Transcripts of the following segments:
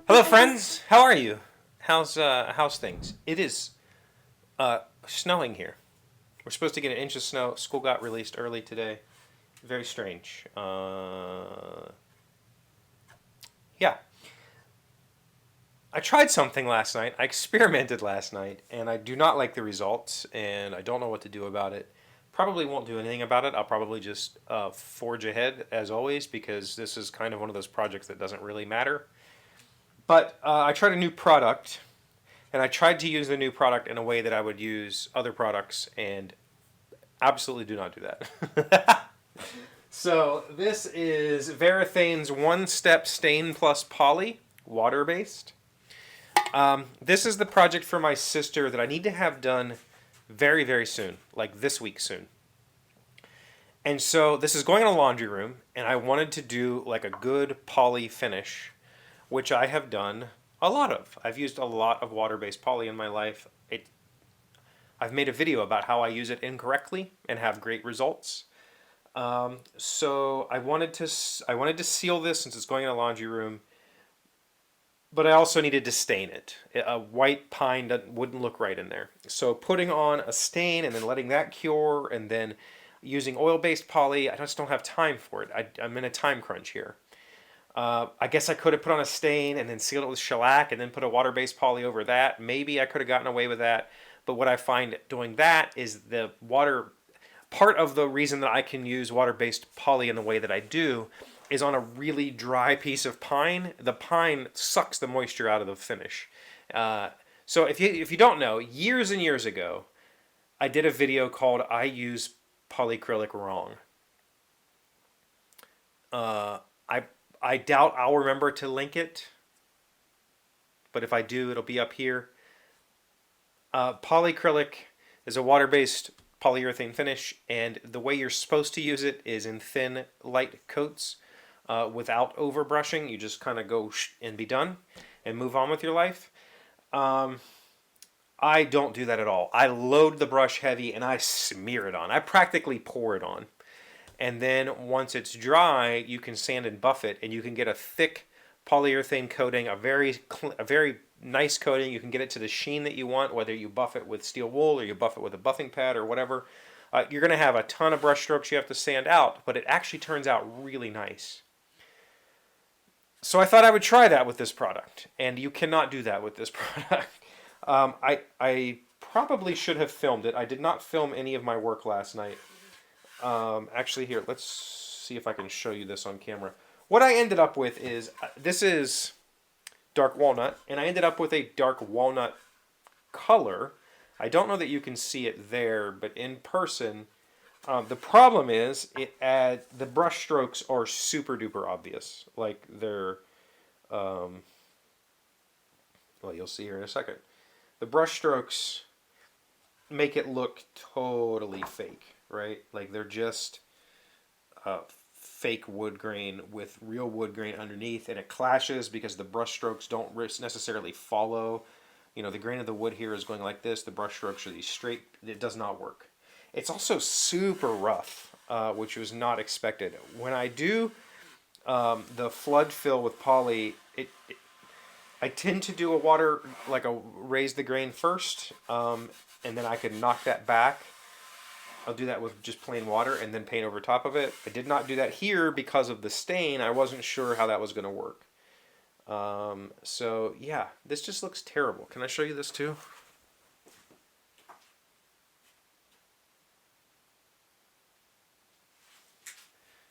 Hello, friends. How are you? How's things? It is snowing here. We're supposed to get an inch of snow. School got released early today. Very strange. Yeah, I tried something last night. I experimented last night, and I do not like the results, and I don't know what to do about it. Probably won't do anything about it. I'll probably just forge ahead as always because this is kind of one of those projects that doesn't really matter. But I tried a new product. And I tried to use the new product in a way that I would use other products, and absolutely do not do that. So this is Varathane's One Step Stain Plus Poly, water based. This is the project for my sister that I need to have done very, very soon, like this week soon. And so this is going in a laundry room, and I wanted to do like a good poly finish, which I have done a lot of. I've used a lot of water-based poly in my life. I've made a video about how I use it incorrectly and have great results. So I wanted to seal this since it's going in a laundry room, but I also needed to stain it. A white pine wouldn't look right in there. So putting on a stain and then letting that cure and then using oil-based poly, I just don't have time for it. I'm in a time crunch here. I guess I could have put on a stain and then sealed it with shellac and then put a water-based poly over that. Maybe I could have gotten away with that. But what I find doing that is the water. Part of the reason that I can use water-based poly in the way that I do is on a really dry piece of pine. The pine sucks the moisture out of the finish. So if you don't know, years and years ago, I did a video called "I Use Polyacrylic Wrong." I I doubt I'll remember to link it, but if I do, it'll be up here. Polyacrylic is a water-based polyurethane finish, and the way you're supposed to use it is in thin, light coats without overbrushing. You just kind of go and be done and move on with your life. I don't do that at all. I load the brush heavy and I smear it on. I practically pour it on. And then once it's dry, you can sand and buff it, and you can get a thick polyurethane coating, a very nice coating. You can get it to the sheen that you want, whether you buff it with steel wool or you buff it with a buffing pad or whatever. You're going to have a ton of brush strokes you have to sand out, but it actually turns out really nice. So I thought I would try that with this product, and you cannot do that with this product. I probably should have filmed it. I did not film any of my work last night. Actually, here, let's see if I can show you this on camera. What I ended up with is, this is dark walnut, and I ended up with a dark walnut color. I don't know that you can see it there, but in person, the problem is the brush strokes are super duper obvious. Like they're, well, you'll see here in a second. The brush strokes make it look totally fake, right? Like they're just fake wood grain with real wood grain underneath, and it clashes because the brush strokes don't necessarily follow. You know, the grain of the wood here is going like this. The brush strokes are these straight. It does not work. It's also super rough, which was not expected. When I do the flood fill with poly, I tend to do a water, like a raise the grain first, and then I can knock that back. I'll do that with just plain water and then paint over top of it. I did not do that here because of the stain. I wasn't sure how that was going to work. So yeah, this just looks terrible. Can I show you this too?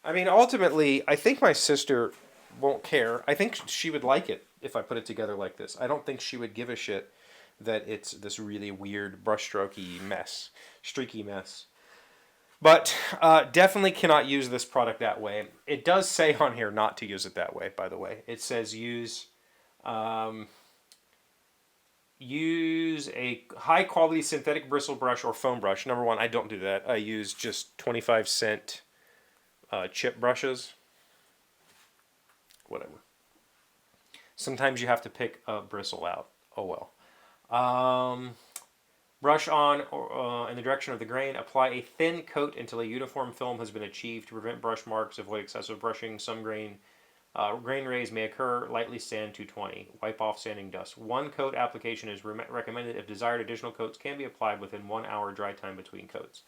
I mean, ultimately, I think my sister won't care. I think she would like it if I put it together like this. I don't think she would give a shit that it's this really weird brushstrokey mess, streaky mess. But definitely cannot use this product that way. It does say on here not to use it that way, by the way. It says um, use a high quality synthetic bristle brush or foam brush. Number one, I don't do that. I use just 25-cent chip brushes. Whatever. Sometimes you have to pick a bristle out. Oh well. Brush on in the direction of the grain. Apply a thin coat until a uniform film has been achieved to prevent brush marks. Avoid excessive brushing. Some grain Grain raise may occur. Lightly sand 220. Wipe off sanding dust. One coat application is recommended. If desired, additional coats can be applied within 1 hour dry time between coats.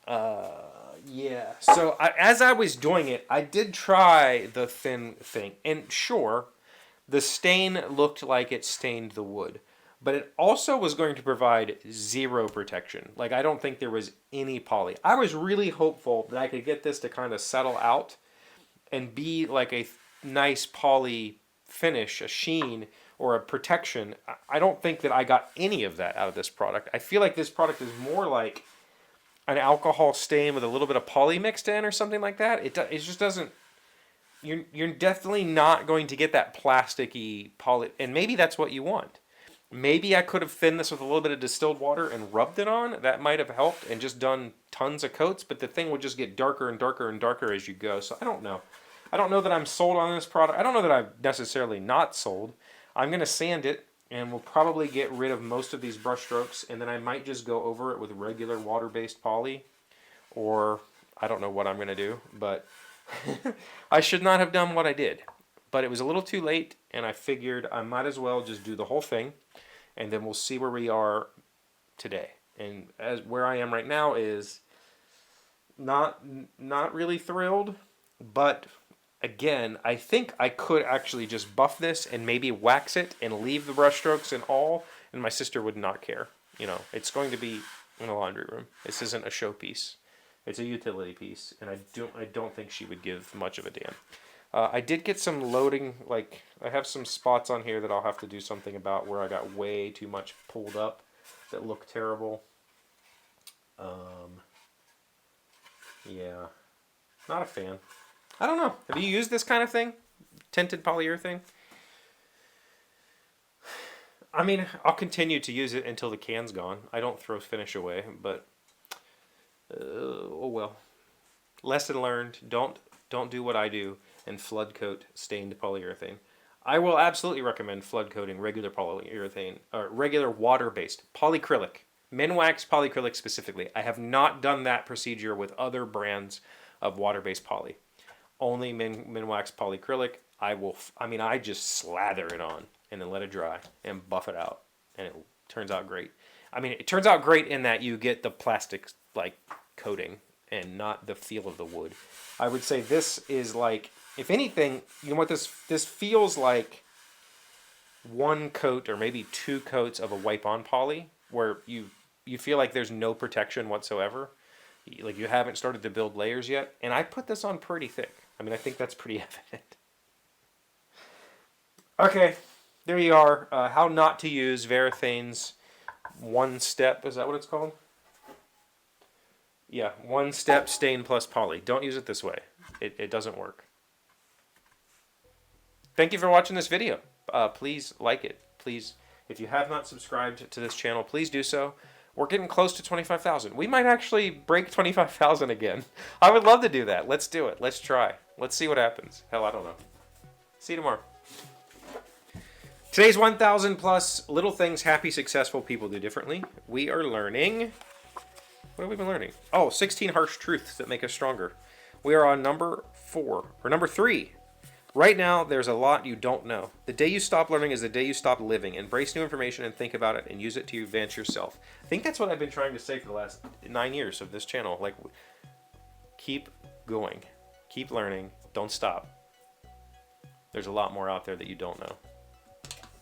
Yeah. So as I was doing it, I did try the thin thing. And sure, the stain looked like it stained the wood. But it also was going to provide zero protection. Like, I don't think there was any poly. I was really hopeful that I could get this to kind of settle out and be like a nice poly finish, a sheen, or a protection. I don't think that I got any of that out of this product. I feel like this product is more like an alcohol stain with a little bit of poly mixed in or something like that. It just doesn't. You're definitely not going to get that plasticky poly, and maybe that's what you want. Maybe I could have thinned this with a little bit of distilled water and rubbed it on. That might have helped and just done tons of coats, but the thing would just get darker and darker and darker as you go. So I don't know. I don't know that I'm sold on this product. I don't know that I'm necessarily not sold. I'm going to sand it, and we'll probably get rid of most of these brush strokes, and then I might just go over it with regular water-based poly, or I don't know what I'm going to do, but I should not have done what I did. But it was a little too late, and I figured I might as well just do the whole thing, and then we'll see where we are today. And as where I am right now is not really thrilled, but again, I think I could actually just buff this and maybe wax it and leave the brush strokes and all, and my sister would not care. You know, it's going to be in a laundry room. This isn't a showpiece. It's a utility piece, and I don't think she would give much of a damn. I did get some loading, like, I have some spots on here that I'll have to do something about where I got way too much pulled up that look terrible. Yeah, not a fan. I don't know. Have you used this kind of thing? Tinted polyurethane? I mean, I'll continue to use it until the can's gone. I don't throw finish away, but oh well. Lesson learned. Don't do what I do and flood coat stained polyurethane. I will absolutely recommend flood coating regular polyurethane, or regular water-based polycrylic, Minwax polycrylic specifically. I have not done that procedure with other brands of water-based poly. Only Minwax polycrylic. I just slather it on and then let it dry and buff it out, and it turns out great. I mean, it turns out great in that you get the plastic like coating and not the feel of the wood. I would say this is like, if anything, you know what this feels like, one coat or maybe two coats of a wipe-on poly, where you feel like there's no protection whatsoever. Like you haven't started to build layers yet. And I put this on pretty thick. I mean, I think that's pretty evident. Okay, there you are. How not to use Varathane's one-step, is that what it's called? Yeah, one-step stain plus poly. Don't use it this way. It doesn't work. Thank you for watching this video. Please like it. Please, if you have not subscribed to this channel, please do so. We're getting close to 25,000. We might actually break 25,000 again. I would love to do that. Let's do it. Let's try. Let's see what happens. Hell, I don't know. See you tomorrow. Today's 1,000 plus little things happy, successful people do differently. We are learning... What have we been learning? Oh, 16 harsh truths that make us stronger. We are on number 3. Right now, there's a lot you don't know. The day you stop learning is the day you stop living. Embrace new information and think about it and use it to advance yourself. I think that's what I've been trying to say for the last 9 years of this channel. Like, keep going. Keep learning. Don't stop. There's a lot more out there that you don't know.